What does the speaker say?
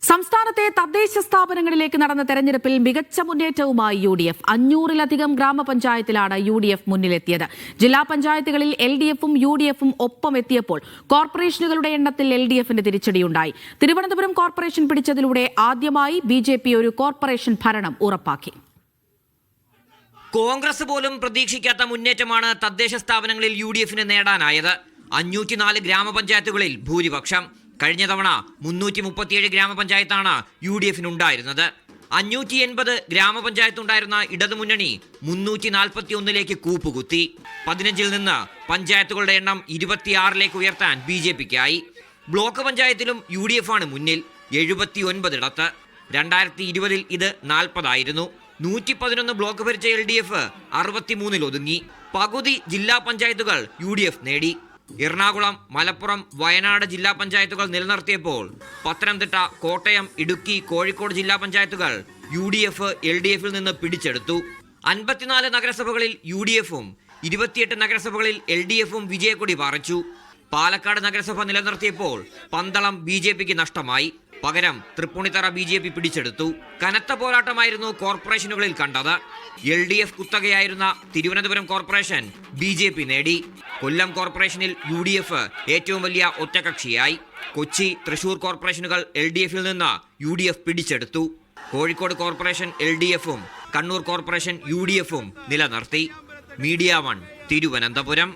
സംസ്ഥാനത്തെ തദ്ദേശ സ്ഥാപനങ്ങളിലേക്ക് നടന്ന തെരഞ്ഞെടുപ്പിൽ മികച്ച മുന്നേറ്റവുമായി UDF. 500-ലധികം ഗ്രാമപഞ്ചായത്തിലാണ് UDF മുന്നിലെത്തിയത്. ജില്ലാ പഞ്ചായത്തുകളിൽ LDFും UDFും ഒപ്പം എത്തിയപ്പോൾ കോർപ്പറേഷനുകളുടെ എണ്ണത്തിൽ LDFിന് തിരിച്ചടിയുണ്ടായി. തിരുവനന്തപുരം കോർപ്പറേഷൻ പിടിച്ചതിലൂടെ ആദ്യമായി BJP ഒരു കോർപ്പറേഷൻ ഭരണം ഉറപ്പാക്കി. കോൺഗ്രസ് പോലും പ്രതീക്ഷിക്കാത്ത മുന്നേറ്റമാണ് തദ്ദേശ സ്ഥാപനങ്ങളിൽ UDFിന് നേടാനായത്. 504 ഗ്രാമപഞ്ചായത്തുകളിൽ ഭൂരിപക്ഷം. കഴിഞ്ഞ തവണ 337 ഗ്രാമപഞ്ചായത്താണ് UDFിനുണ്ടായിരുന്നത്. 580 ഗ്രാമപഞ്ചായത്തുണ്ടായിരുന്ന ഇടതുമുന്നണി 341ലേക്ക് കൂപ്പുകുത്തി. 15ൽ നിന്ന് പഞ്ചായത്തുകളുടെ എണ്ണം 26ലേക്ക് ഉയർത്താൻ BJPക്കായി. ബ്ലോക്ക് പഞ്ചായത്തിലും UDF ആണ് മുന്നിൽ, 79 ഇടത്ത്. 2020 ഇത് 40 ആയിരുന്നു. 111 ബ്ലോക്ക് ഭരിച്ച LDF 63 ഒതുങ്ങി. പകുതി ജില്ലാ പഞ്ചായത്തുകൾ UDF നേടി. എറണാകുളം, മലപ്പുറം, വയനാട് ജില്ലാ പഞ്ചായത്തുകൾ നിലനിർത്തിയപ്പോൾ പത്തനംതിട്ട, കോട്ടയം, ഇടുക്കി, കോഴിക്കോട് ജില്ലാ പഞ്ചായത്തുകൾ UDF LDFിൽ നിന്ന് പിടിച്ചെടുത്തു. 54 നഗരസഭകളിൽ UDFും 28 നഗരസഭകളിൽ LDFും വിജയക്കൊടി പാറിച്ചു. പാലക്കാട് നഗരസഭ നിലനിർത്തിയപ്പോൾ പന്തളം BJPക്ക് നഷ്ടമായി. പകരം തൃപ്പൂണിത്തറ BJP പിടിച്ചെടുത്തു. കനത്ത പോരാട്ടമായിരുന്നു കോർപ്പറേഷനുകളിൽ കണ്ടത്. LDF കുത്തകയായിരുന്ന തിരുവനന്തപുരം കോർപ്പറേഷൻ BJP നേടി. കൊല്ലം കോർപ്പറേഷനിൽ UDF ഏറ്റവും വലിയ ഒറ്റകക്ഷിയായി. കൊച്ചി, തൃശൂർ കോർപ്പറേഷനുകൾ LDFിൽ നിന്ന് UDF പിടിച്ചെടുത്തു. കോഴിക്കോട് കോർപ്പറേഷൻ LDFും കണ്ണൂർ കോർപ്പറേഷൻ UDFും നിലനിർത്തി. മീഡിയ 1 തിരുവനന്തപുരം.